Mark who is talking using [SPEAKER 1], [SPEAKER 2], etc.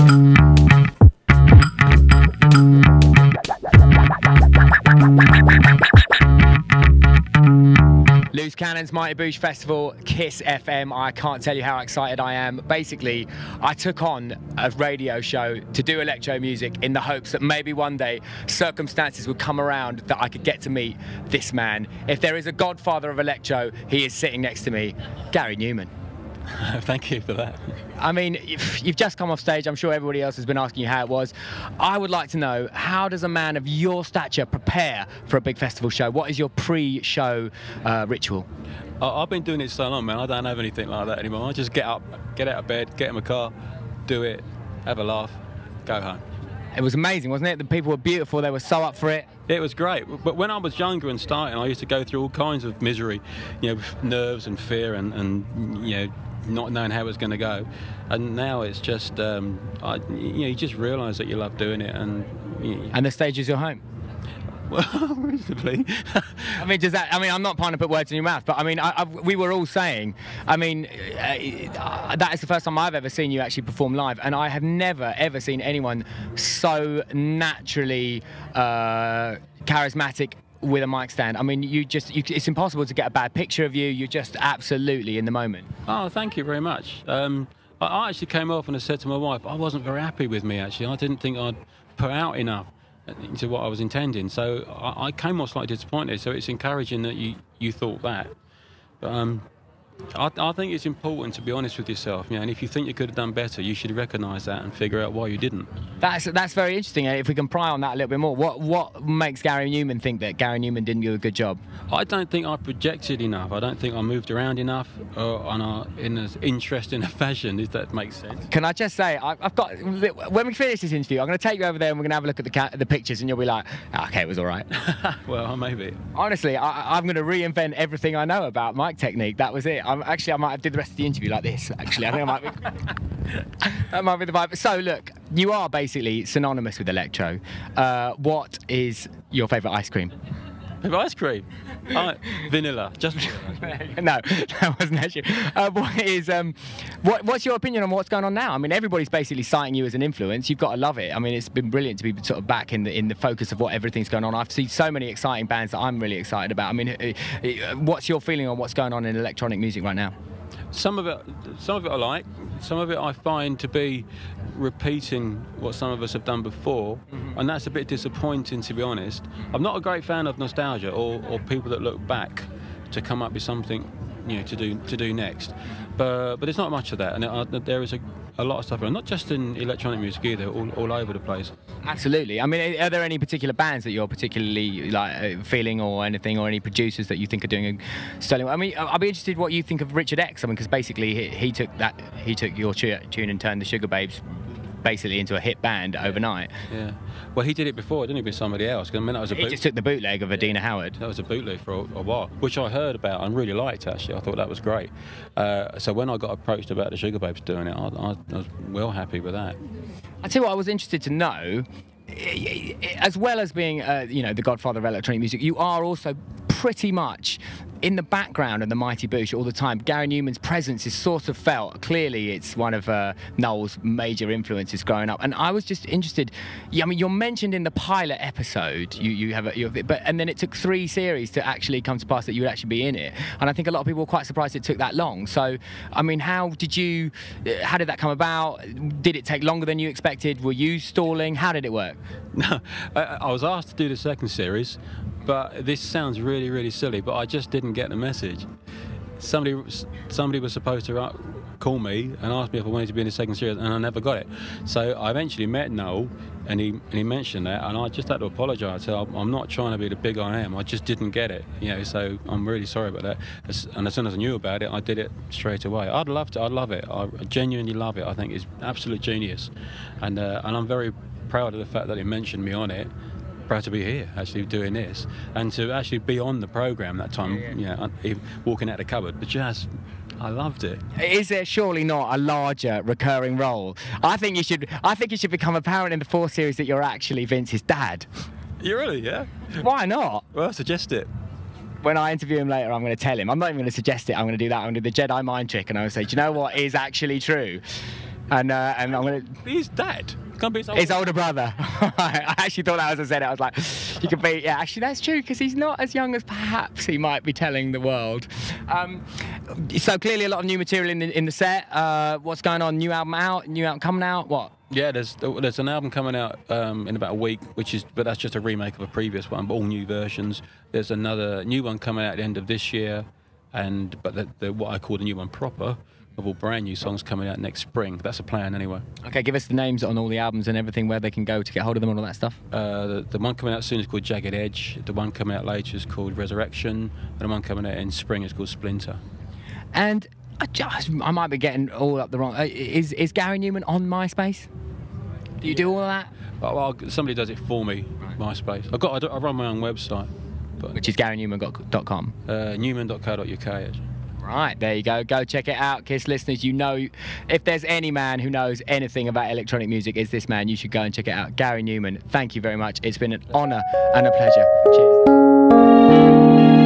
[SPEAKER 1] Loose Cannon's Mighty Boosh Festival, Kiss FM. I can't tell you how excited I am. Basically, I took on a radio show to do electro music in the hopes that maybe one day circumstances would come around that I could get to meet this man. If there is a godfather of electro, he is sitting next to me, Gary Numan.
[SPEAKER 2] Thank you for that.
[SPEAKER 1] I mean, you've just come off stage. I'm sure everybody else has been asking you how it was. I would like to know, how does a man of your stature prepare for a big festival show? What is your pre-show ritual?
[SPEAKER 2] I've been doing it so long, man. I don't have anything like that anymore. I just get up, get out of bed, get in my car, do it, have a laugh, go home.
[SPEAKER 1] It was amazing, wasn't it? The people were beautiful. They were so up for it.
[SPEAKER 2] It was great. But when I was younger and starting, I used to go through all kinds of misery, you know, nerves and fear and you know, not knowing how it was going to go. And now it's just, you know, you just realise that you love doing it. And
[SPEAKER 1] the stage is your home.
[SPEAKER 2] Well, reasonably.
[SPEAKER 1] I mean, does that? I mean, I'm not trying to put words in your mouth, but I mean, we were all saying. I mean, that is the first time I've ever seen you actually perform live, and I have never ever seen anyone so naturally charismatic with a mic stand. I mean, it's impossible to get a bad picture of you. You're just absolutely in the moment.
[SPEAKER 2] Oh, thank you very much. I actually came off and I said to my wife, I wasn't very happy with me, actually. I didn't think I'd put out enough into what I was intending. So I came off slightly disappointed. So it's encouraging that you thought that. But I think it's important to be honest with yourself, you know, and if you think you could have done better, you should recognise that and figure out why you didn't.
[SPEAKER 1] That's very interesting. If we can pry on that a little bit more, what makes Gary Numan think that Gary Numan didn't do a good job?
[SPEAKER 2] I don't think I projected enough. I don't think I moved around enough in as interesting a fashion, if that makes sense.
[SPEAKER 1] Can I just say, I've got, when we finish this interview, I'm going to take you over there and we're going to have a look at the pictures and you'll be like, okay, it was all right.
[SPEAKER 2] Well, maybe.
[SPEAKER 1] Honestly, I'm going to reinvent everything I know about mic technique. That was it. I might have did the rest of the interview like this, actually. I think I might be... that might be the vibe. So, look, you are basically synonymous with electro. What is your favourite ice cream?
[SPEAKER 2] Favourite ice cream? Vanilla. Just vanilla.
[SPEAKER 1] No, that wasn't actually. What's your opinion on what's going on now? I mean, everybody's basically citing you as an influence. You've got to love it. I mean, it's been brilliant to be sort of back in the focus of what everything's going on. I've seen so many exciting bands that I'm really excited about. I mean, what's your feeling on what's going on in electronic music right now?
[SPEAKER 2] Some of it I like. Some of it I find to be repeating what some of us have done before, and that's a bit disappointing, to be honest. I'm not a great fan of nostalgia or people that look back to come up with something, you know, to do next. But there's not much of that, and there is a lot of stuff, and not just in electronic music either, all over the place.
[SPEAKER 1] Absolutely. I mean, are there any particular bands that you're particularly like feeling, or anything, or any producers that you think are doing a sterling? I mean, I'll be interested what you think of Richard X. I mean, because basically he took your tune and turned the Sugar Babes basically into a hit band overnight.
[SPEAKER 2] Yeah. Well, he did it before, didn't he, with somebody else? I mean, that was
[SPEAKER 1] he just took the bootleg of Adina Howard.
[SPEAKER 2] That was a bootleg for a while, which I heard about and really liked, actually. I thought that was great. So when I got approached about the Sugar Babes doing it, I was well happy with that.
[SPEAKER 1] I tell you what, I was interested to know, as well as being, you know, the godfather of electronic music, you are also pretty much in the background of the Mighty Boosh all the time. Gary Numan's presence is sort of felt. Clearly, it's one of Noel's major influences growing up. And I was just interested. I mean, you're mentioned in the pilot episode. And then it took 3 series to actually come to pass that you would actually be in it. And I think a lot of people were quite surprised it took that long. So, I mean, how did that come about? Did it take longer than you expected? Were you stalling? How did it work?
[SPEAKER 2] No, I was asked to do the 2nd series. But this sounds really, really silly, but I just didn't get the message. Somebody was supposed to call me and ask me if I wanted to be in the 2nd series, and I never got it. So I eventually met Noel, and he mentioned that, and I just had to apologise. So I'm not trying to be the big I am. I just didn't get it, you know. So I'm really sorry about that. And as soon as I knew about it, I did it straight away. I'd love it. I genuinely love it. I think it's absolute genius, and I'm very proud of the fact that he mentioned me on it. Proud to be here, actually doing this, and to actually be on the programme that time. You know, walking out the cupboard. But just, I loved it.
[SPEAKER 1] Is there surely not a larger recurring role? I think it should become apparent in the 4th series that you're actually Vince's dad.
[SPEAKER 2] You really? Yeah.
[SPEAKER 1] Why not?
[SPEAKER 2] Well, suggest it.
[SPEAKER 1] When I interview him later, I'm going to tell him. I'm not even going to suggest it. I'm going to do that. I'm going to do the Jedi mind trick, and I'm going to say, do you know what is actually true? and I'm gonna.
[SPEAKER 2] He's dad. Can't be
[SPEAKER 1] His older brother. I actually thought that as I said it. I was like, you could be. Yeah, actually, that's true because he's not as young as perhaps he might be telling the world. So clearly, a lot of new material in the set. What's going on? New album out? New album coming out? What?
[SPEAKER 2] Yeah, there's an album coming out in about a week, but that's just a remake of a previous one, but all new versions. There's another new one coming out at the end of this year, but what I call the new one proper, of all brand new songs coming out next spring. That's a plan anyway.
[SPEAKER 1] Okay, give us the names on all the albums and everything, where they can go to get hold of them and all that stuff.
[SPEAKER 2] The one coming out soon is called Jagged Edge. The one coming out later is called Resurrection, and the one coming out in spring is called Splinter.
[SPEAKER 1] And I might be getting all up the wrong. Is Gary Numan on Myspace? Do you do all of that?
[SPEAKER 2] Well, somebody does it for me. Right. MySpace. I run my own website,
[SPEAKER 1] which is GaryNuman.com.
[SPEAKER 2] Newman.co.uk. Actually.
[SPEAKER 1] Right, there you go. Go check it out, Kiss listeners. You know, if there's any man who knows anything about electronic music, it's this man. You should go and check it out. Gary Numan, thank you very much. It's been an honour and a pleasure. Cheers.